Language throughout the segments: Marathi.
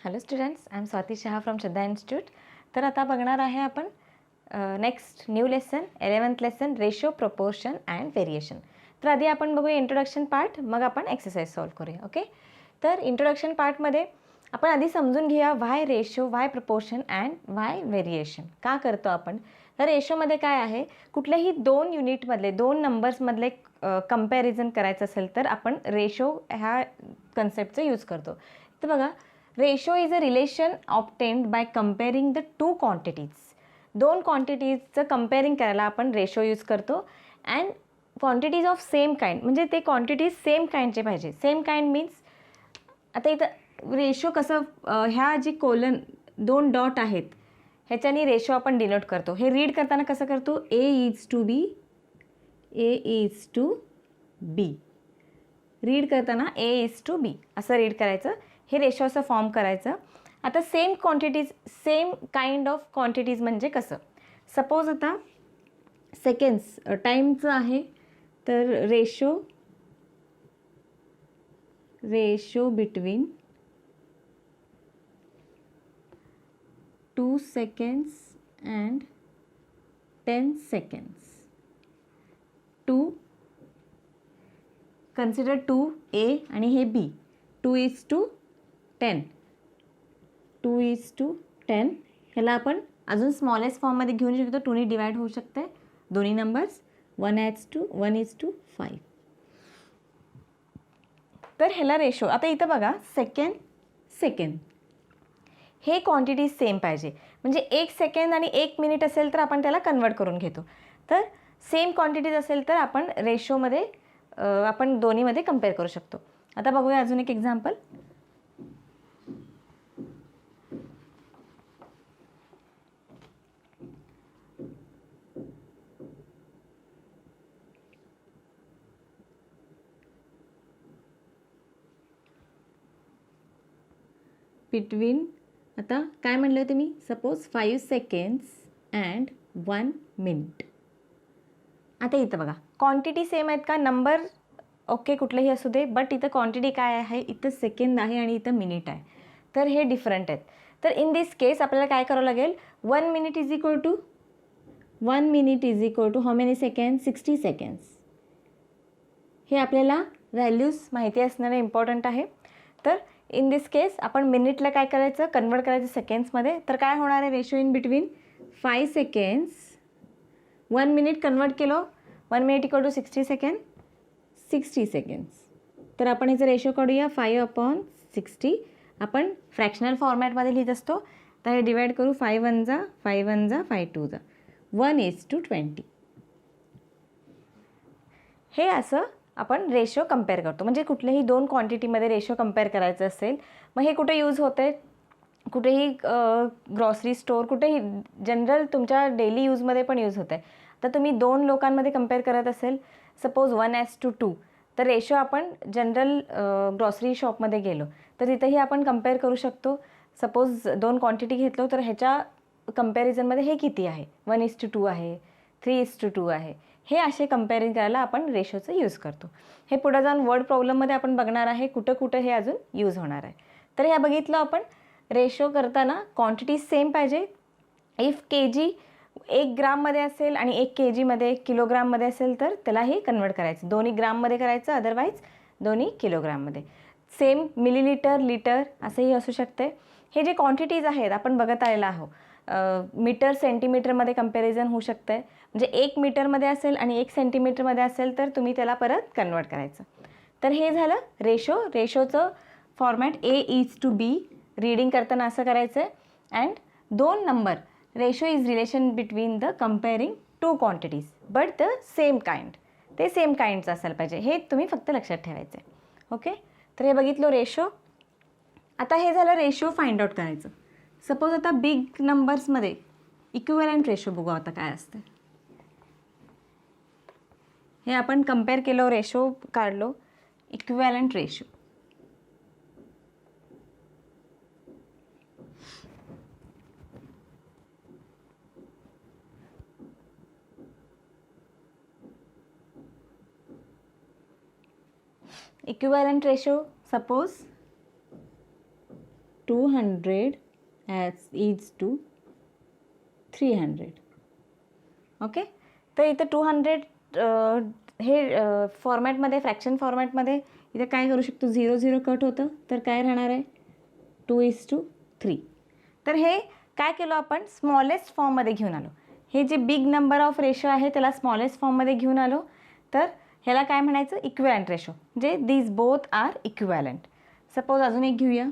Hello students, I am Swati Shah from Shraddha institute. तर आता बघणार आहे आपण next new lesson 11th lesson ratio, proportion and variation. तर आधी आपण बघूया इंट्रोडक्शन पार्ट, मग आपण एक्सरसाइज सॉल्व करूया. ओके, तर इंट्रोडक्शन पार्टमध्ये आपण आधी समजून घेऊया why ratio, why proportion and why variation का करतो आपण. तर रेशोमध्ये काय आहे, कुठल्याही दोन युनिटमधले, दोन नंबर्समधले कंपॅरिझन करायचं असेल तर आपण रेशो ह्या कन्सेप्टचा यूज करतो. तर बघा, ratio is a relation obtained by comparing the two quantities. दोन क्वांटिटीजचं कंपेअरिंग करायला आपण रेशो यूज करतो. And quantities of same kind, म्हणजे ते क्वांटिटीज सेम काइंडचे पाहिजे. सेम काइंड मीन्स आता इथं रेशो कसं, ह्या जी कोलन दोन डॉट आहेत ह्याच्यानी रेशो आपण डिनोट करतो. हे रीड करताना कसं करतो, A is to B, A is to B. Read करताना ए इज टू बी असं रीड करायचं. हे रेशो असं फॉर्म करायचं. आता same quantities, same kind of quantities म्हणजे कसं, सपोज आता सेकंड्स टाईमचं आहे तर ratio between 2 seconds and 10 seconds. 2 consider 2A आणि हे B. 2:10. 2:10 ह्याला आपण अजून स्मॉलेस्ट फॉर्ममध्ये घेऊन शकतो. 2ने डिवाइड होऊ शकते दोन्ही नंबर्स. 1:5. तर ह्याला रेशो, आता इथं बघा सेकंड हे क्वांटिटीज सेम पाहिजे. म्हणजे 1 सेकंड आणि 1 मिनिट असेल तर आपण त्याला कन्वर्ट करून घेतो. तर सेम क्वांटिटीज असेल तर आपण रेशोमध्ये आपण दोन्हीमध्ये कम्पेअर करू शकतो. आता बघूया अजून एक एक्झाम्पल. बिटवीन, आता काय म्हणलं होते मी, सपोज 5 seconds अँड 1 minute. आता इथं बघा क्वांटिटी सेम आहेत का, नंबर ओके कुठलेही असू दे, बट इथं क्वांटिटी काय आहे, इथं सेकंड आहे आणि इथं मिनिट आहे. तर हे डिफरंट आहेत. तर इन दिस केस आपल्याला काय करावं लागेल, 1 minute is equal to how many second, 60 seconds. हे आपल्याला व्हॅल्यूज माहिती असणं इम्पॉर्टंट आहे. तर इन दिस केस आपण मिनिटला काय करायचं, कन्वर्ट करायचं सेकंड्समध्ये. तर काय होणार आहे, ratio in between 5 seconds 1 minute convert केलं, 1 minute equal to 60 seconds. 60 seconds. तर आपण ह्याचं रेशो काढूया, 5/60. आपण फ्रॅक्शनल फॉर्मॅटमध्ये लिहित असतो. तर हे डिवाइड करू, 5 1 जा 5 1 जा 5 2 जा 1:20. हे असं आपण रेशो कम्पेअर करतो. म्हणजे कुठल्याही दोन क्वांटिटीमध्ये रेशो कम्पेअर करायचं असेल, मग हे कुठे यूज होते, कुठेही ग्रॉसरी स्टोअर, कुठेही जनरल तुमच्या डेली यूजमध्ये पण यूज होते. तर तुम्ही दोन लोकांमध्ये कम्पेअर करत असेल, सपोज 1:2, तर रेशो आपण जनरल ग्रॉसरी शॉपमध्ये गेलो तर तिथेही आपण कम्पेअर करू शकतो. सपोज दोन क्वांटिटी घेतलो तर ह्याच्या कम्पॅरिझनमध्ये हे किती आहे, 1:2 आहे, 3:2 आहे. हे असे कम्पेअरिंग करायला आपण रेशोचं यूज करतो. हे पुढे जाऊन वर्ड प्रॉब्लेममध्ये आपण बघणार आहे कुठं कुठं हे अजून यूज होणार आहे. तर ह्या बघितलं आपण, रेशो करताना क्वांटिटी सेम पाहिजे. इफ kg 1 ग्राममध्ये असेल आणि 1 kgमध्ये, किलोग्राममध्ये असेल तर त्यालाही कन्वर्ट करायचं, दोन्ही ग्राममध्ये करायचं, अदरवाईज दोन्ही किलोग्राममध्ये. सेम मिलीलिटर, लिटर असंही असू शकते. हे जे क्वांटिटीज आहेत आपण बघत आलेलं आहोत. मीटर सेंटीमीटरमध्ये कंपॅरिझन होऊ शकतं आहे. म्हणजे 1 मीटरमध्ये असेल आणि 1 सेंटीमीटरमध्ये असेल तर तुम्ही त्याला परत कन्वर्ट करायचं. तर हे झालं रेशो. रेशोचं format A is to B. Reading करताना असं करायचं आहे. अँड दोन number, ratio is relation between the comparing two quantities but the same kind. ते सेम काइंडचं असायला पाहिजे. हे तुम्ही फक्त लक्षात ठेवायचं आहे. ओके, तर हे बघितलं रेशो. आता हे झालं रेशो फाइंड आउट करायचं. सपोज आता बिग नंबर्समध्ये इक्विव्हॅलंट रेशो बघू आता काय असतं. हे आपण कम्पेअर केलं, रेशो काढलो, equivalent ratio. Equivalent ratio suppose 200 is to 300. Okay, तर इथं 200 हे फॉर्मॅटमध्ये, फ्रॅक्शन फॉर्मॅटमध्ये इथं काय करू शकतो, 0 0 कट होतं, तर काय राहणार आहे 2:3. तर हे काय केलं आपण, स्मॉलेस्ट फॉर्ममध्ये घेऊन आलो. हे जे बिग नंबर ऑफ रेशो आहे त्याला स्मॉलेस्ट फॉर्ममध्ये घेऊन आलो. तर ह्याला काय म्हणायचं, इक्विवॅलंट रेशो, म्हणजे these both are equivalent. Suppose अजून एक घेऊया.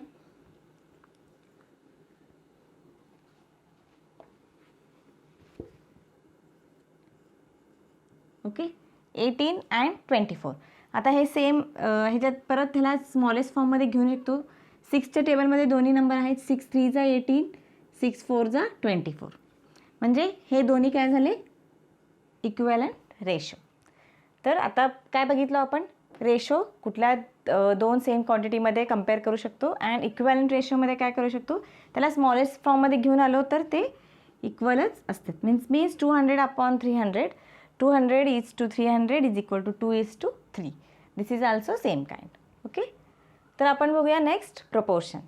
Okay, 18 and 24. आता हे सेम ह्याच्यात परत ह्याला स्मॉलेस्ट फॉर्ममध्ये घेऊन शकतो. 6च्या टेबलमध्ये दोन्ही नंबर आहेत, 6 3 जा 18, 6 4 जा 24. म्हणजे हे दोन्ही काय झाले, इक्विवॅलंट रेशो. तर आता काय बघितलं आपण, रेशो कुठल्या दोन सेम क्वांटिटीमध्ये कम्पेअर करू शकतो, अँड इक्विवॅलंट रेशोमध्ये काय करू शकतो, त्याला स्मॉलेस्ट फॉर्ममध्ये घेऊन आलो तर ते इक्वलच असतात. Means 200/300, 200 is to 300 is equal to 2:3. This is also same kind. Okay, तर आपण बघूया नेक्स्ट प्रपोर्शन.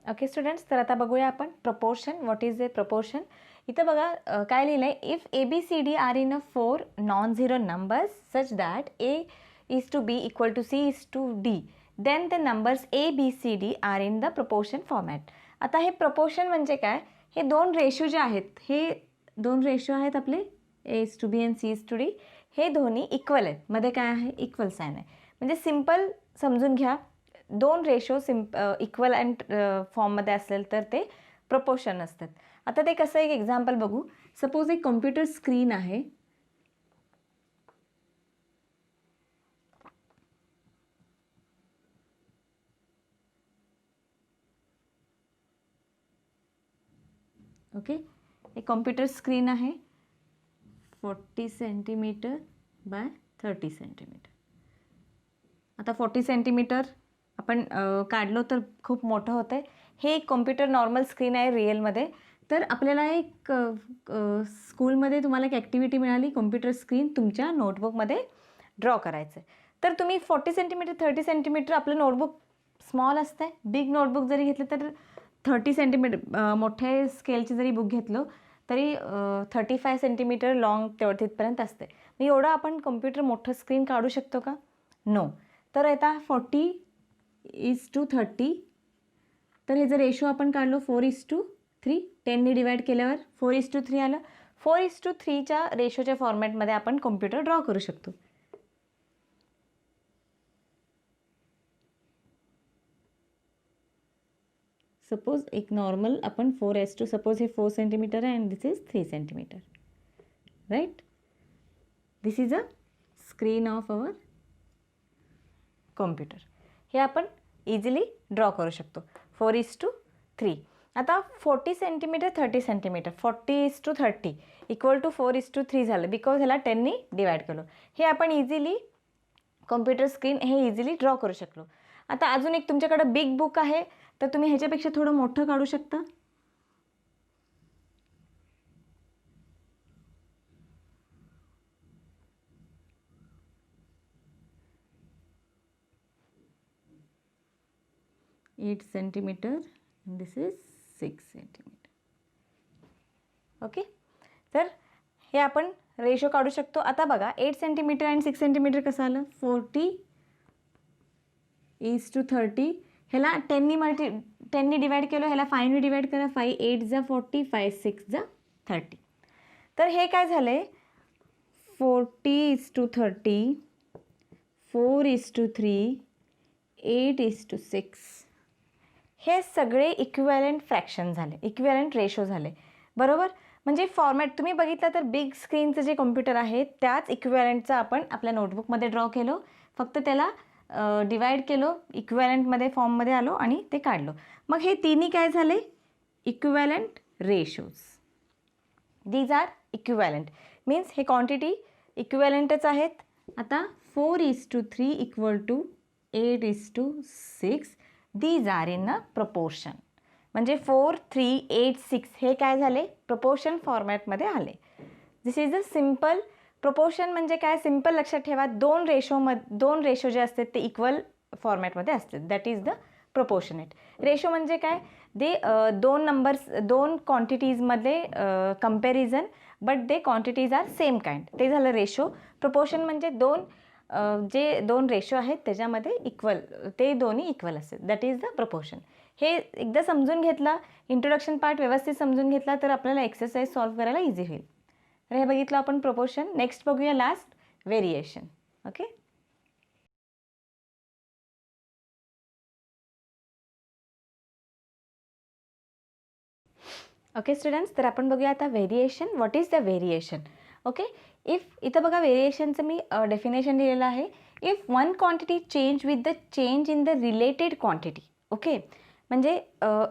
ओके स्टुडंट्स, तर आता बघूया आपण proportion. What is a proportion. इथं बघा काय लिहिलं आहे, if ABCD are in a 4 non-zero numbers such that A is to B equal to C is to D, then the numbers ABCD are in the proportion format. आता हे प्रपोर्शन म्हणजे काय, हे दोन रेशो जे आहेत, हे दोन रेशो आहेत आपले A is to B and C is to D, हे दोन्ही इक्वल आहेत. मध्ये काय आहे, इक्वल साइन आहे. म्हणजे सिम्पल समजून घ्या, दोन रेशो इक्वल अँड फॉर्ममध्ये असेल तर ते प्रपोर्शन असतात. आता ते कसं, एक एक्झाम्पल बघू. सपोज एक कॉम्प्युटर स्क्रीन आहे. ओके, एक कॉम्प्युटर स्क्रीन आहे 40 सेंटीमीटर बाय 30 सेंटीमीटर. आता 40 सेंटीमीटर आपण काढलो तर खूप मोठं होतं आहे. हे एक कॉम्प्युटर नॉर्मल स्क्रीन आहे रिअलमध्ये. तर आपल्याला एक स्कूलमध्ये तुम्हाला एक ॲक्टिव्हिटी मिळाली, कॉम्प्युटर स्क्रीन तुमच्या नोटबुकमध्ये ड्रॉ करायचं आहे. तर तुम्ही 40 सेंटीमीटर 30 सेंटीमीटर, आपलं नोटबुक स्मॉल असतं आहे. बिग नोटबुक जरी घेतलं तर 30 सेंटीमीटर, मोठे स्केलची जरी बुक घेतलं तरी 35 सेंटीमीटर लॉंग तिथपर्यंत असते. मग एवढं आपण कॉम्प्युटर मोठं स्क्रीन काढू शकतो का, नो. तर आता 40 is to 30, तर हे जर रेशो आपण काढलो 4:3, 10ने डिवाइड केल्यावर 4:3 आलं. 4:3च्या रेशोच्या फॉर्मॅटमध्ये आपण कॉम्प्युटर ड्रॉ करू शकतो. सपोज एक नॉर्मल आपण 4:, सपोज हे 4 सेंटीमीटर आहे and this is 3 centimetre, right. This is a screen of our computer. हे आपण इझिली ड्रॉ करू शकतो 4:3. आता 40 सेंटीमीटर 30 सेंटीमीटर, 40:30 इक्वल टू 4:3 झालं, बिकॉज ह्याला 10ने डिवाइड केलं. हे आपण इझिली कॉम्प्युटर स्क्रीन हे इझिली ड्रॉ करू शकलो. आता अजून एक तुमच्याकडे बिग बुक आहे, तर तुम्ही ह्याच्यापेक्षा थोडं मोठं काढू शकता. Eight centimetre, this is 6 centimetre. Okay, तर हे आपण रेशो काढू शकतो. आता बघा 8 सेंटीमीटर आणि 6 सेंटीमीटर कसं आलं, 40:30. ह्याला 10ने डिवाइड केलं, ह्याला 5ने डिवाइड करा. 5 8 जा 40, 5 6 जा 30. तर हे काय झालं आहे, 40:30, 4:3, 8:6, हे सगळे इक्विवॅलंट फ्रॅक्शन झाले, इक्विवॅलंट रेशो झाले, बरोबर. म्हणजे फॉर्मॅट तुम्ही बघितलं तर बिग स्क्रीनचं जे कॉम्प्युटर आहे त्याच इक्विवॅलंटचं आपण आपल्या नोटबुकमध्ये ड्रॉ केलं, फक्त त्याला डिवाइड केलं, इक्विवॅलंटमध्ये फॉर्ममध्ये आलो आणि ते काढलो. मग हे तिन्ही काय झाले, equivalent ratios. These are equivalent, means हे क्वांटिटी इक्विवॅलंटच आहेत. आता 4:3 equal to 8:6, these are in a proportion. म्हणजे 4 3 8 6 हे काय झाले, प्रपोर्शन फॉर्मॅटमध्ये आले. दिस इज अ सिम्पल प्रोपोर्शन. म्हणजे काय, सिम्पल लक्षात ठेवा, दोन रेशो जे असतात ते इक्वल फॉर्मॅटमध्ये असतात. That is the proportionate ratio. म्हणजे काय, दे दोन क्वांटिटीजमध्ये comparison but they quantities are same kind, ते झालं रेशो. प्रोपोर्शन म्हणजे दोन रेशो आहेत त्याच्यामध्ये ते दोन्ही इक्वल असतात. That is the proportion. हे एकदा समजून घेतला, इंट्रोडक्शन पार्ट व्यवस्थित समजून घेतला तर आपल्याला एक्सरसाइज सॉल्व्ह करायला इझी होईल. तर हे बघितलं आपण प्रोपोर्शन. नेक्स्ट बघूया last, variation. Okay, okay students, तर आपण बघूया आता variation. What is the variation? Okay, इथं बघा व्हेरिएशनचं मी डेफिनेशन दिलेलं आहे. If one quantity change with the change in the related quantity. Okay, म्हणजे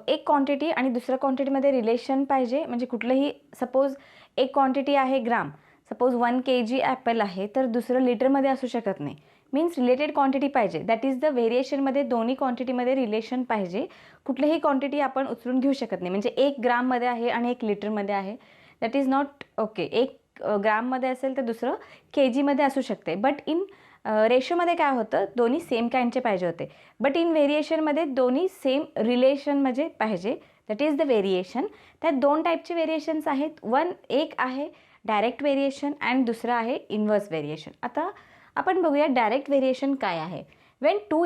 एक क्वांटिटी आणि दुसऱ्या क्वांटिटीमध्ये रिलेशन पाहिजे. म्हणजे कुठलंही, सपोज एक क्वांटिटी आहे ग्राम, सपोज 1 kg ॲपल आहे, तर दुसरं लिटरमध्ये असू शकत नाही. मीन्स रिलेटेड क्वांटिटी पाहिजे. दॅट इज द व्हेरिएशनमध्ये दोन्ही क्वांटिटीमध्ये रिलेशन पाहिजे. कुठलीही क्वांटिटी आपण उचलून घेऊ शकत नाही. म्हणजे 1 ग्राममध्ये आहे आणि 1 लिटरमध्ये आहे, दॅट इज नॉट ओके. 1 ग्राममध्ये असेल तर दुसरं kgमध्ये असू शकते. बट इन रेशोमध्ये काय होतं, दोन्ही सेम काइंडचे पाहिजे होते. बट इन व्हेरिएशनमध्ये दोन्ही सेम रिलेशनमध्ये पाहिजे. That is the variation. त्यात दोन टाईपचे व्हेरिएशन्स आहेत. एक आहे डायरेक्ट व्हेरिएशन अँड दुसरं आहे इन्व्हर्स व्हेरिएशन. आता आपण बघूया डायरेक्ट व्हेरिएशन काय आहे. When two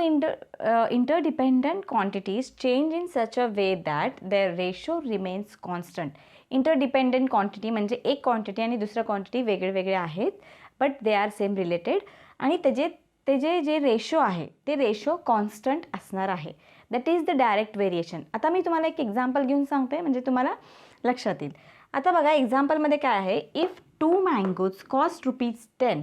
interdependent quantities change in such a way that their ratio remains constant. Interdependent quantity म्हणजे एक क्वांटिटी आणि दुसरा क्वांटिटी वेगळे आहेत, but they are same related, आणि त्याचे जे रेशो आहे ते रेशो कॉन्स्टंट असणार आहे. That is the direct variation. आता मी तुम्हाला एक एक्झाम्पल घेऊन सांगते म्हणजे तुम्हाला लक्षात येईल. आता बघा एक्झाम्पलमध्ये काय आहे, if 2 mangoes cost ₹10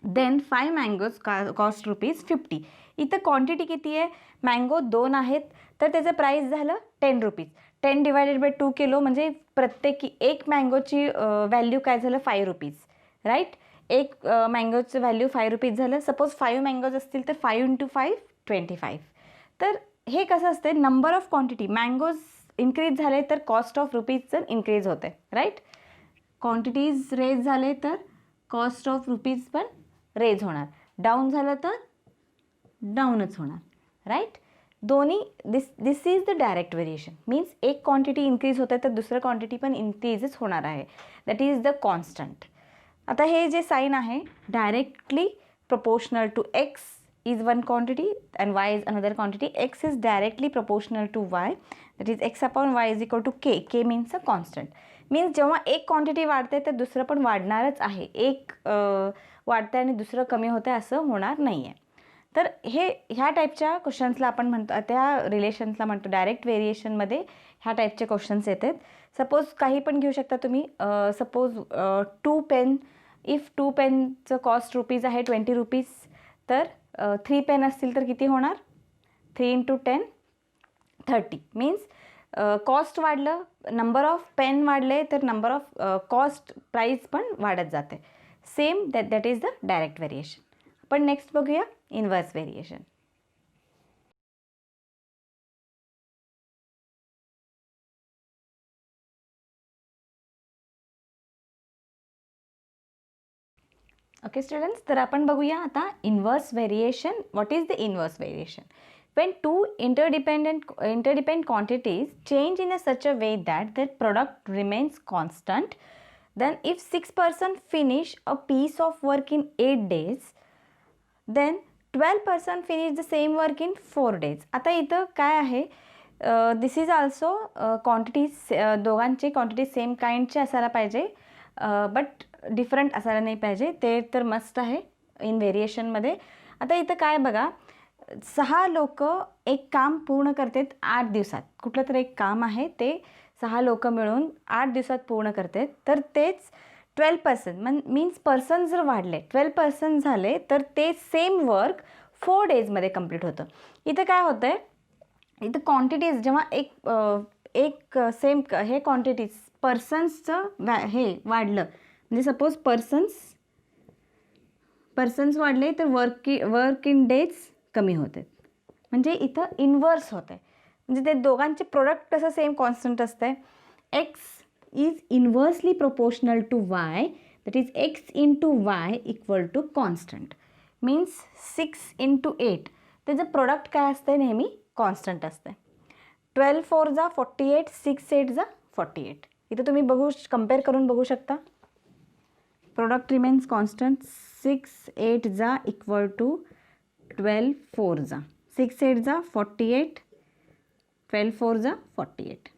then 5 mangoes cost ₹50. इथं क्वांटिटी किती आहे, मँगो 2 आहेत, तर त्याचं प्राईस झालं ₹10. 10 डिवायडेड बाय 2 केलो म्हणजे एक मँगोची व्हॅल्यू काय झालं, ₹5, राईट. एक मँगोचं व्हॅल्यू ₹5 झालं. सपोज 5 मँगोज असतील तर 5 × 5 25. तर हे कसं असते, number of quantity, mangoes increase झाले तर कॉस्ट ऑफ रुपीजचं इन्क्रीज होते, राईट. क्वांटिटीज रेज झाले तर कॉस्ट ऑफ रुपीज पण रेज होणार. डाऊन झालं तर डाऊनच होणार, राईट. दोन्ही this is the direct variation. Means एक क्वांटिटी इन्क्रीज होते तर दुसरं क्वांटिटी पण इन्क्रीजच होणार आहे. That is the constant. आता हे जे साईन आहे, directly proportional to X is one quantity and Y is another quantity. X is directly proportional to y, that is x upon y is equal to k. K means a constant. Means जेव्हा एक क्वांटिटी वाढते तर दुसरं पण वाढणारच आहे. एक वाढते आणि दुसरं कमी होते असं होणार नाही आहे. तर ह्या टाईपच्या क्वेश्चन्सला आपण म्हणतो, त्या रिलेशन्सला म्हणतो डायरेक्ट व्हेरिएशनमध्ये ह्या टाईपचे क्वेश्चन्स येतात. सपोज काही पण घेऊ शकता तुम्ही. सपोज 2 पेन, इफ 2 पेनचं कॉस्ट रुपीज आहे ₹20, तर 3 पेन असतील तर किती होणार, 3 × 10 30. मीन्स कॉस्ट वाढलं, नंबर ऑफ पेन वाढले तर नंबर ऑफ कॉस्ट प्राईस पण वाढत जाते. Same that is the direct variation. पण नेक्स्ट बघूया इन्व्हर्स व्हेरिएशन. ओके स्टुडंट्स, तर आपण बघूया आता inverse variation. What is the inverse variation? When two interdependent quantities change in such a way that their product remains constant, then if 6 persons finish a piece of work in 8 days, then 12 persons finish the same work in 4 days. आता इथं काय आहे, दिस इज ऑल्सो क्वांटिटीज, दोघांची क्वांटिटी सेम काइंडचे असायला पाहिजे, बट डिफरंट असायला नाही पाहिजे. ते तर मस्ट आहे इन व्हेरिएशनमध्ये. आता इथं काय बघा, 6 लोक एक काम पूर्ण करतात 8 दिवसात. कुठलं तर एक काम आहे ते 6 लोक मिळून 8 दिवसात पूर्ण करतात. तर तेच 12 पर्सन मीन्स पर्सन जर वाढले, 12 पर्सन झाले तर ते सेम वर्क 4 डेजमध्ये कंप्लीट होतं. इथं काय होतं आहे, इथं क्वांटिटीज जेव्हा एक सेम हे क्वांटिटीज पर्सन्सचं हे वाढलं, म्हणजे सपोज पर्सन्स वाढले तर वर्क इन डेज कमी होते. म्हणजे इथं इन्व्हर्स होते. म्हणजे ते दोघांचे प्रोडक्ट कसं सेम कॉन्स्टंट असतं. X is inversely proportional to y, that is x into y equal to constant. Means 6 into 8 त्याचं प्रोडक्ट काय असते, नेहमी कॉन्स्टंट असते. 12 4 जा 48, 6 8 जा 48. इथं तुम्ही कंपेअर करून बघू शकता. Product remains constant. 6 8 जा इक्वल टू 12 4 जा, 6 8 जा 48, 12 4 जा 48.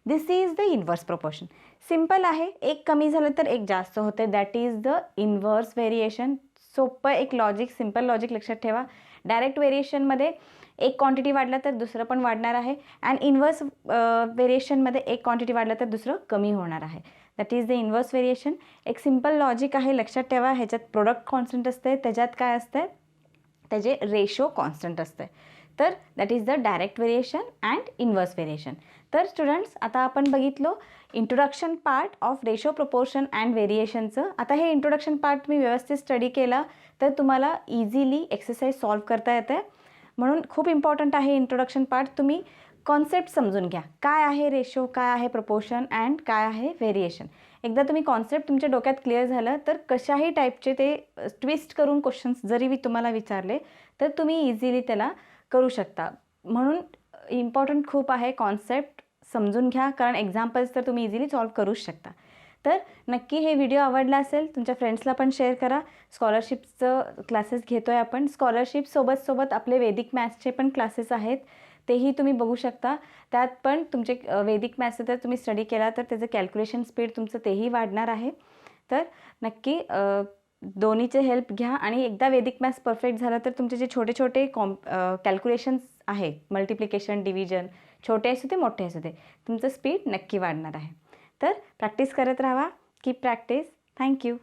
This is the inverse proportion. Simple आहे. एक कमी झालं तर एक जास्त होते. That is the inverse variation. सोपं एक लॉजिक, सिम्पल लॉजिक लक्षात ठेवा. डायरेक्ट व्हेरिएशनमध्ये एक क्वांटिटी वाढला तर दुसरं पण वाढणार आहे, अँड इन्व्हर्स व्हेरिएशनमध्ये एक क्वांटिटी वाढला तर दुसरं कमी होणार आहे. That is the inverse variation. एक सिम्पल लॉजिक आहे, लक्षात ठेवा. ह्याच्यात प्रोडक्ट कॉन्स्टंट असते, त्याच्यात काय असते, त्याचे रेशो कॉन्स्टंट असते. तर that is the direct variation and inverse variation. तर स्टुडंट्स, आता आपण बघितलो introduction part of ratio proportion and व्हेरिएशनचं. आता हे इंट्रोडक्शन पार्ट तुम्ही व्यवस्थित स्टडी केला तर तुम्हाला इझिली एक्सरसाइज सॉल्व्ह करता येते. म्हणून खूप इम्पॉर्टंट आहे इंट्रोडक्शन पार्ट. तुम्ही कॉन्सेप्ट समजून घ्या. काय आहे रेशो, काय आहे प्रपोर्शन अँड काय आहे व्हेरिएशन. एकदा तुम्ही कॉन्सेप्ट तुमच्या डोक्यात क्लिअर झालं तर कशाही टाईपचे ते ट्विस्ट करून क्वेश्चन्स जरी मी तुम्हाला विचारले तर तुम्ही इझिली त्याला करू शकता. म्हणून इम्पॉर्टंट खूप आहे, कॉन्सेप्ट समजून घ्या, कारण एक्झाम्पल्स तर तुम्ही इझिली सॉल्व्ह करूच शकता. तर नक्की हे व्हिडिओ आवडला असेल तुमच्या फ्रेंड्सला पण शेअर करा. स्कॉलरशिपचं क्लासेस घेतो आहे आपण. स्कॉलरशिप सोबत आपले वैदिक मॅथ्सचे पण क्लासेस आहेत, तेही तुम्ही बघू शकता. त्यात पण तुमचे वैदिक मॅथ्सचं तर तुम्ही स्टडी केला तर त्याचं कॅल्क्युलेशन स्पीड तुमचं तेही वाढणार आहे. तर नक्की दोन्हीचे हेल्प घ्या, आणि एकदा वैदिक मॅथ्स परफेक्ट झालं तर तुमचे जे छोटे छोटे कॅल्क्युलेशन्स आहेत, मल्टिप्लिकेशन, डिव्हिजन, छोटे असू दे मोठे असू दे, तुमचं स्पीड नक्की वाढणार आहे. तर प्रॅक्टिस करत राहा. Keep practice. थँक्यू.